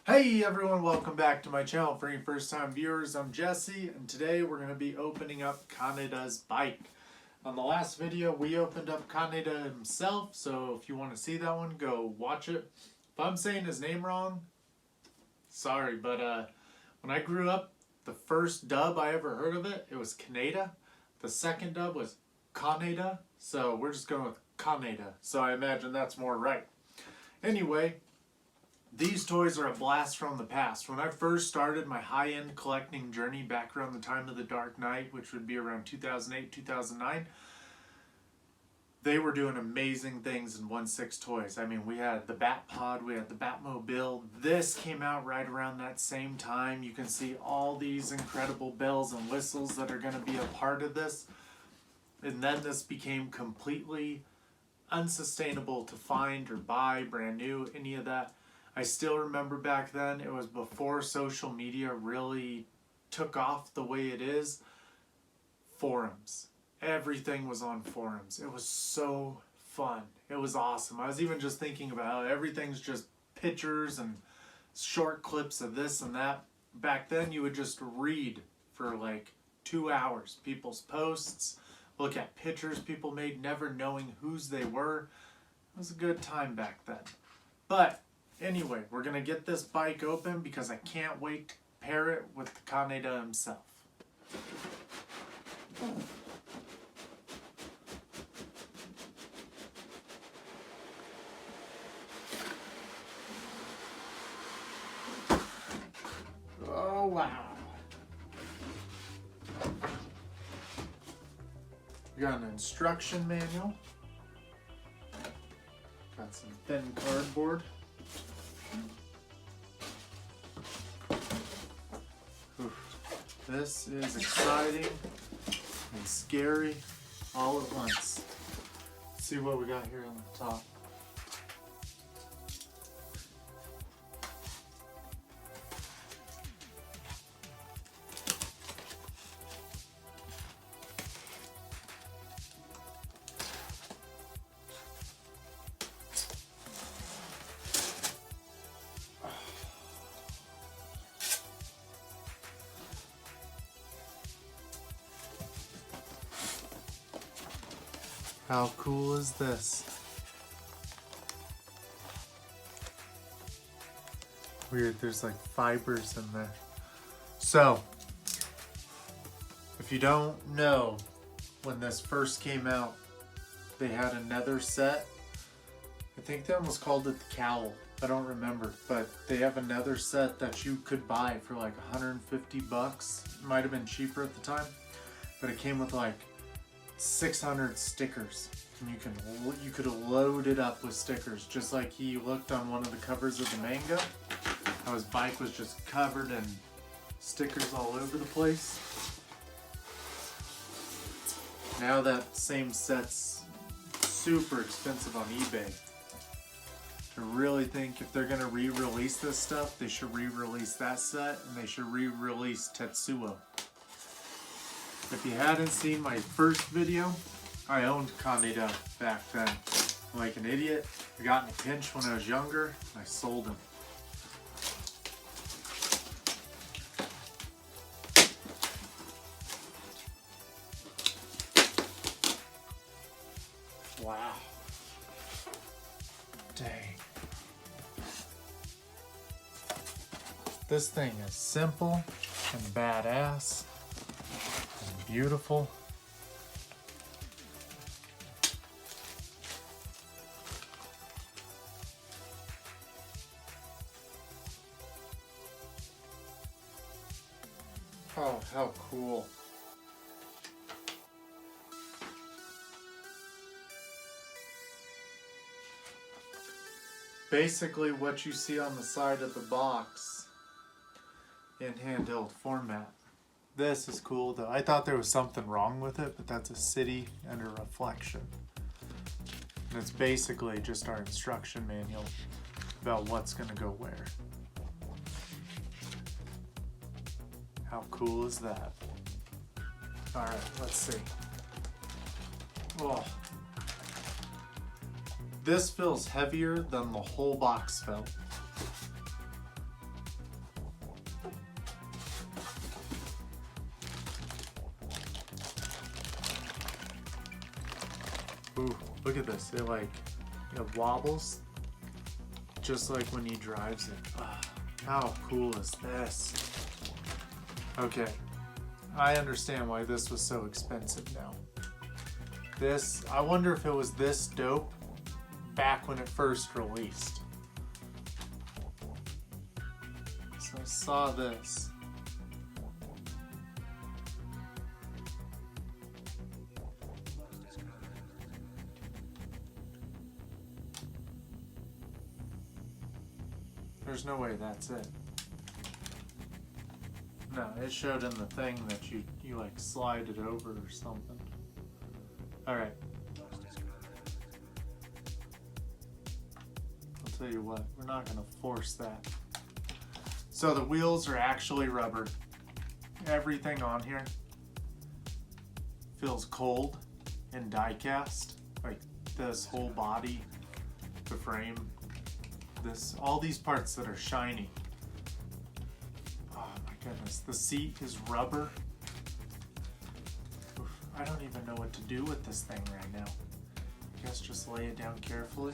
Hey everyone, welcome back to my channel. For any first time viewers, I'm Jesse, and today we're going to be opening up KANEDA'S bike. On the last video, we opened up KANEDA himself, so if you want to see that one, go watch it. If I'm saying his name wrong, sorry, but when I grew up, the first dub I ever heard of it was KANEDA. The second dub was KANEDA, so we're just going with KANEDA, so I imagine that's more right. Anyway, these toys are a blast from the past. When I first started my high-end collecting journey back around the time of the Dark Knight, which would be around 2008, 2009, they were doing amazing things in 1/6 toys. I mean, we had the Bat Pod, we had the Batmobile. This came out right around that same time. You can see all these incredible bells and whistles that are going to be a part of this. And then this became completely unsustainable to find or buy, brand new, any of that. I still remember back then, it was before social media really took off the way it is. Forums. Everything was on forums. It was so fun. It was awesome. I was even just thinking about how everything's just pictures and short clips of this and that. Back then, you would just read for like 2 hours people's posts, look at pictures people made, never knowing whose they were. It was a good time back then. But anyway, we're going to get this bike open because I can't wait to pair it with the KANEDA himself. Oh, wow. We got an instruction manual. Got some thin cardboard. This is exciting and scary all at once. Let's see what we got here on the top. How cool is this? Weird, there's like fibers in there. So, if you don't know, when this first came out, they had another set. I think they almost called it the Cowl. I don't remember, but they have another set that you could buy for like 150 bucks. It might have been cheaper at the time, but it came with like 600 stickers, and you could load it up with stickers, just like he looked on one of the covers of the manga. How his bike was just covered in stickers all over the place. Now that same set's super expensive on eBay. To really think if they're gonna re-release this stuff, they should re-release that set, and they should re-release Tetsuo. If you hadn't seen my first video, I owned KANEDA back then. I'm like an idiot. I got in a pinch when I was younger, and I sold him. Wow. Dang. This thing is simple and badass. Beautiful. Oh, how cool. Basically what you see on the side of the box in handheld format. This is cool though. I thought there was something wrong with it, but that's a city and a reflection. And it's basically just our instruction manual about what's gonna go where. How cool is that? All right, let's see. Oh, this feels heavier than the whole box felt. Ooh, look at this. It wobbles just like when he drives it. How cool is this? Okay, I understand why this was so expensive now. This, I wonder if it was this dope back when it first released. So I saw this. There's no way that's it. No, it showed in the thing that you like slide it over or something. Alright. I'll tell you what, we're not gonna force that. So the wheels are actually rubber. Everything on here feels cold and die cast. Like this whole body, the frame, all these parts that are shiny. Oh my goodness, the seat is rubber. Oof, I don't even know what to do with this thing right now. I guess just lay it down carefully.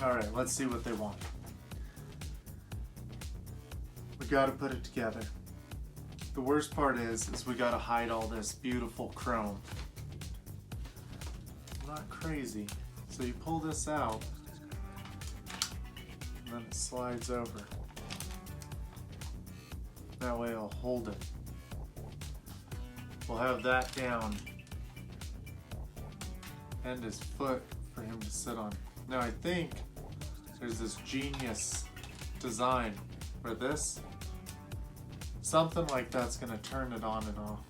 Alright, let's see what they want. We gotta put it together. The worst part is we gotta hide all this beautiful chrome. Not crazy. So you pull this out, and then it slides over. That way it'll hold it. We'll have that down and his foot for him to sit on. Now I think there's this genius design where something like that's gonna turn it on and off.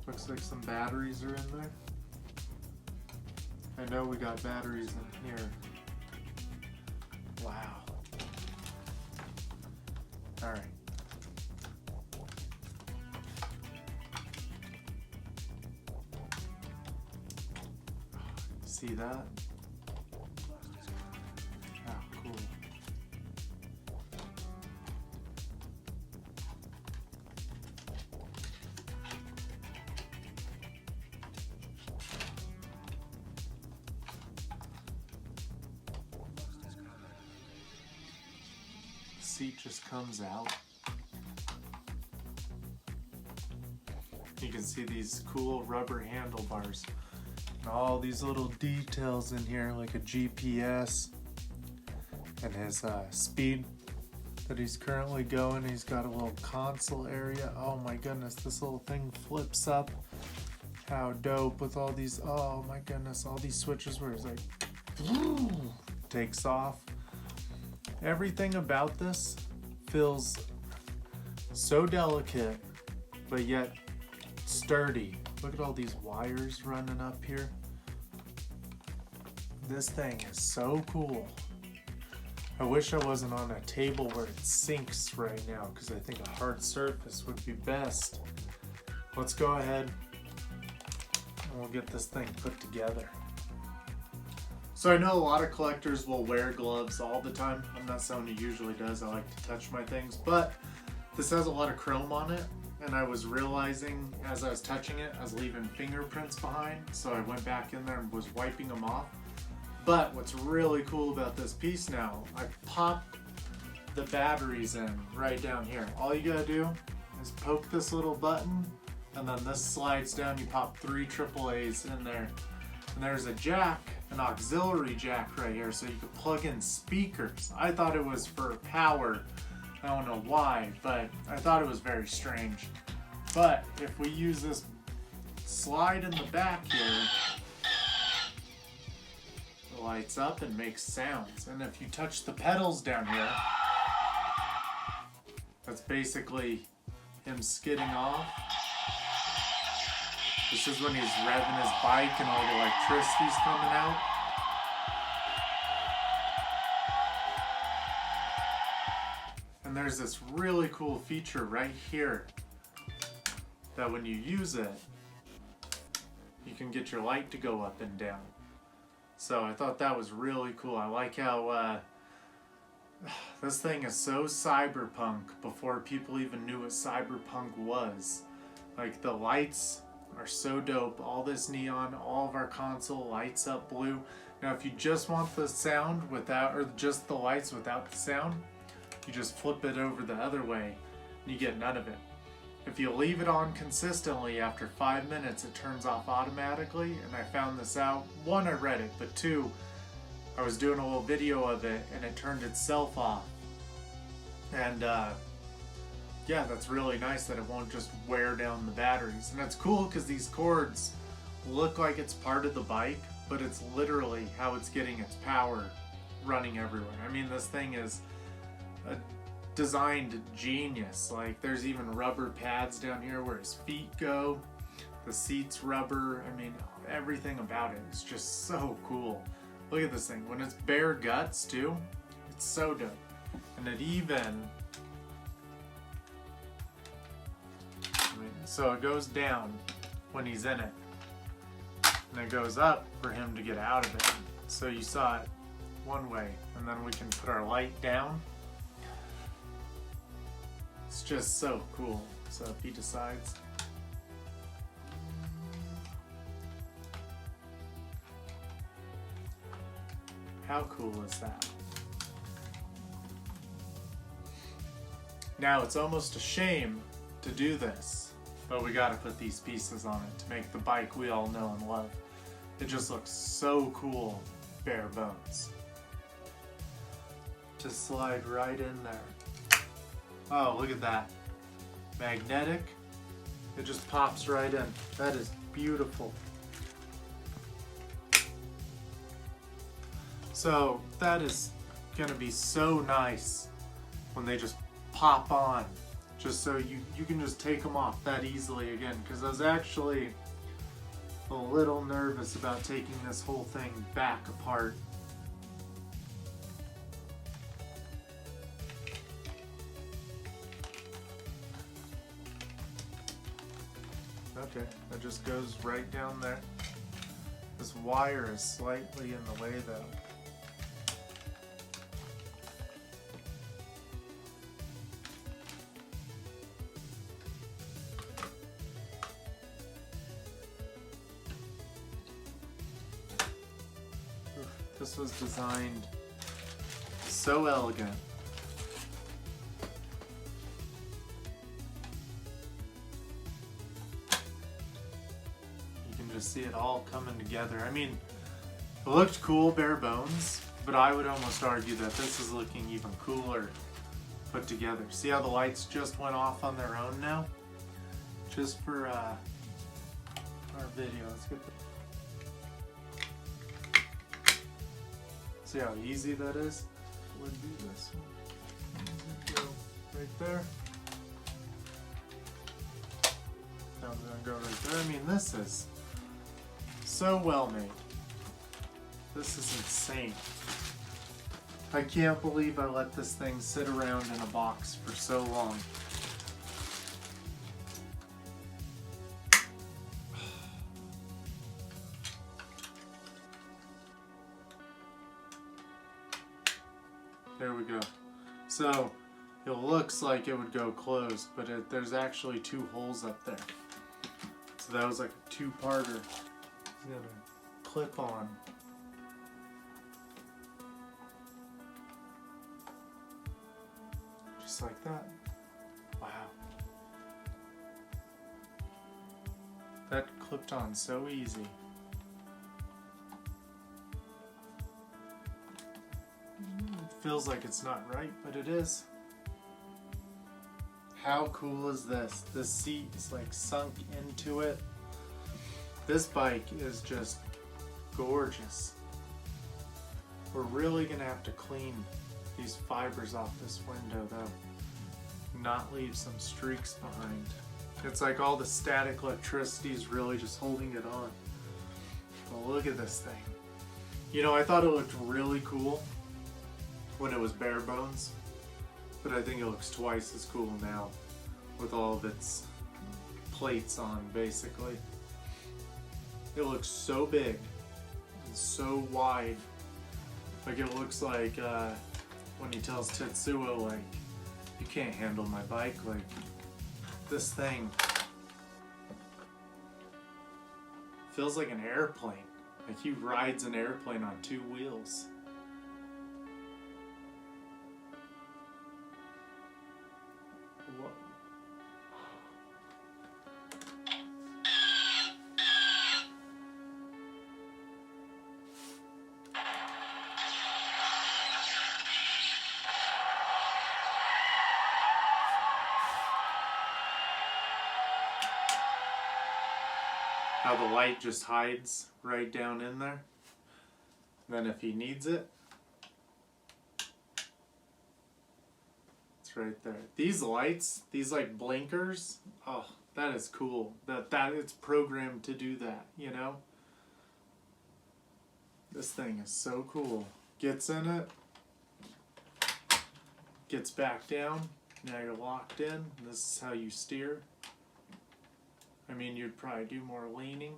Looks like some batteries are in there. I know we got batteries in here. Wow. Alright. See that? Oh, cool. The seat just comes out. You can see these cool rubber handlebars. And all these little details in here, like a GPS and his speed that he's currently going. He's got a little console area. Oh my goodness, this little thing flips up. How dope with all these, oh my goodness, all these switches where it's like, takes off. Everything about this feels so delicate, but yet sturdy. Look at all these wires running up here. This thing is so cool. I wish I wasn't on a table where it sinks right now, because I think a hard surface would be best. Let's go ahead and we'll get this thing put together. So I know a lot of collectors will wear gloves all the time. I'm not someone who usually does. I like to touch my things, but this has a lot of chrome on it. And I was realizing as I was touching it, I was leaving fingerprints behind. So I went back in there and was wiping them off. But what's really cool about this piece now, I popped the batteries in right down here. All you gotta do is poke this little button, and then this slides down. You pop 3 AAAs in there. And there's a jack, an auxiliary jack right here, so you could plug in speakers. I thought it was for power. I don't know why, but I thought it was very strange. But if we use this slide in the back here, it lights up and makes sounds. And if you touch the pedals down here, that's basically him skidding off. This is when he's revving his bike and all the electricity's coming out. And there's this really cool feature right here that when you use it, you can get your light to go up and down. So I thought that was really cool. I like how this thing is so cyberpunk before people even knew what cyberpunk was. Like the lights are so dope. All this neon, all of our console lights up blue. Now if you just want the sound without, or just the lights without the sound, you just flip it over the other way and you get none of it. If you leave it on consistently, after 5 minutes it turns off automatically, and I found this out. 1, I read it, but 2, I was doing a little video of it and it turned itself off. And yeah, that's really nice that it won't just wear down the batteries. And it's cool because these cords look like it's part of the bike, but it's literally how it's getting its power running everywhere. I mean, this thing is a designed genius. Like, there's even rubber pads down here where his feet go. The seat's rubber. I mean, everything about it is just so cool. Look at this thing. When it's bare guts too, it's so dope. And it even, so it goes down when he's in it, and it goes up for him to get out of it. So you saw it one way, and then we can put our light down. It's just so cool. So if he decides, how cool is that? Now it's almost a shame to do this, but we gotta put these pieces on it to make the bike we all know and love. It just looks so cool, bare bones. Just slide right in there. Oh, look at that. Magnetic. It just pops right in. That is beautiful. So that is gonna be so nice when they just pop on, just so you can just take them off that easily again, because I was actually a little nervous about taking this whole thing back apart. Okay, that just goes right down there. This wire is slightly in the way though. This was designed so elegant. You can just see it all coming together. I mean, it looked cool bare bones, but I would almost argue that this is looking even cooler put together. See how the lights just went off on their own now? Just for our video. Let's get the see how easy that is? We'll do this one. Go right there. Now I'm gonna go right there. I mean, this is so well made. This is insane. I can't believe I let this thing sit around in a box for so long. There we go. So it looks like it would go closed, but there's actually 2 holes up there. So that was like a 2-parter. It's gonna clip on. Just like that. Wow. That clipped on so easy. Feels like it's not right, but it is. How cool is this? This seat is like sunk into it. This bike is just gorgeous. We're really gonna have to clean these fibers off this window though. Not leave some streaks behind. It's like all the static electricity is really just holding it on. But look at this thing. You know, I thought it looked really cool when it was bare bones, but I think it looks twice as cool now with all of its plates on, basically. It looks so big and so wide. Like, it looks like when he tells Tetsuo, like, you can't handle my bike. Like, this thing feels like an airplane. Like he rides an airplane on 2 wheels. Whoa. How the light just hides right down in there. Then if he needs it, it's right there. These lights, these like blinkers, oh, that is cool. That it's programmed to do that, you know? This thing is so cool. Gets in it, gets back down, now you're locked in. This is how you steer. I mean, you'd probably do more leaning.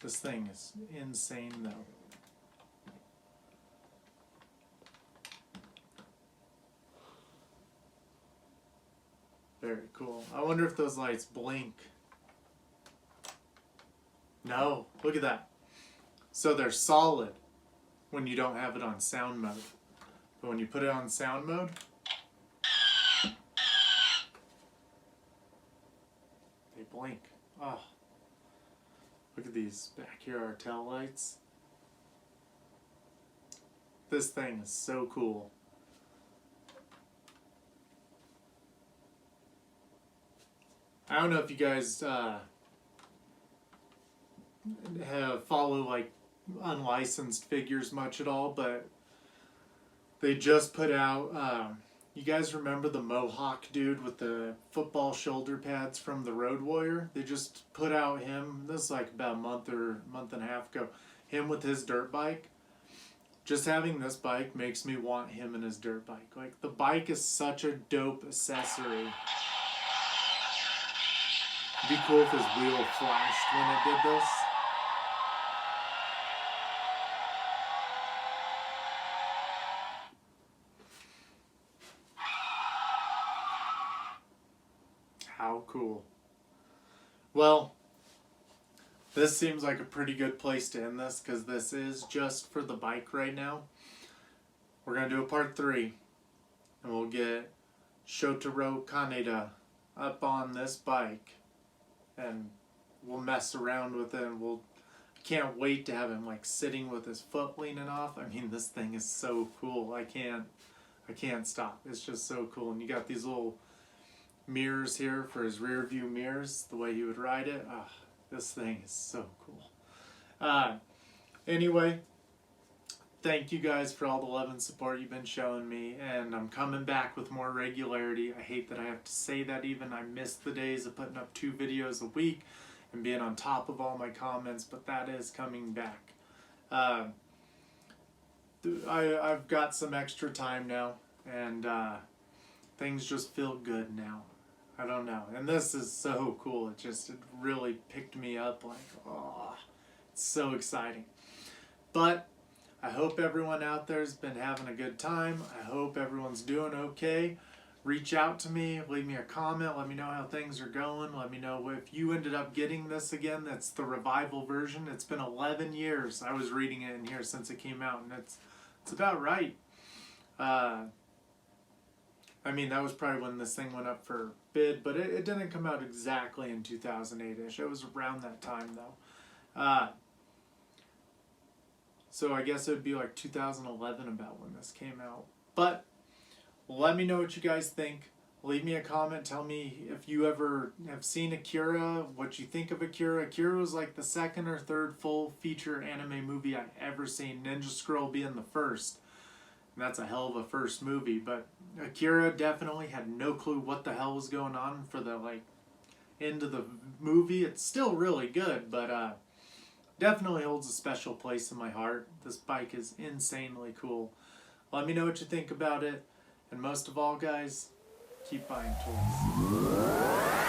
This thing is insane though. Very cool. I wonder if those lights blink. No, look at that. So they're solid when you don't have it on sound mode. But when you put it on sound mode, they blink. Oh, look at these back here, our tail lights. This thing is so cool. I don't know if you guys follow like unlicensed figures much at all, but they just put out, you guys remember the Mohawk dude with the football shoulder pads from the Road Warrior? They just put out him, this is like about a month and a half ago, him with his dirt bike. Just having this bike makes me want him and his dirt bike. Like, the bike is such a dope accessory. It'd be cool if his wheel flashed when it did this. How cool. Well, this seems like a pretty good place to end this because this is just for the bike right now. We're going to do a part 3 and we'll get Shotaro Kaneda up on this bike and we'll mess around with it and can't wait to have him like sitting with his foot leaning off. I mean, this thing is so cool. I can't stop. It's just so cool. And you got these little mirrors here for his rear view mirrors, the way you would ride it. Oh, this thing is so cool. Anyway, thank you guys for all the love and support you've been showing me, and I'm coming back with more regularity. I hate that I have to say that even. I miss the days of putting up 2 videos a week and being on top of all my comments, but that is coming back. I've got some extra time now, and things just feel good now. I don't know. And this is so cool. It really picked me up like, oh, it's so exciting. But I hope everyone out there has been having a good time. I hope everyone's doing okay. Reach out to me, leave me a comment, let me know how things are going. Let me know if you ended up getting this again. That's the revival version. It's been 11 years. I was reading it in here since it came out, and it's about right. I mean, that was probably when this thing went up for bid, but it didn't come out exactly in 2008-ish. It was around that time, though. So I guess it would be like 2011 about when this came out. But let me know what you guys think. Leave me a comment. Tell me if you ever have seen Akira, what you think of Akira. Akira was like the 2nd or 3rd full feature anime movie I've ever seen. Ninja Scroll being the first. And that's a hell of a first movie. But Akira definitely had no clue what the hell was going on for the end of the movie. It's still really good, but definitely holds a special place in my heart. This bike is insanely cool. Let me know what you think about it. And most of all, guys, keep buying toys.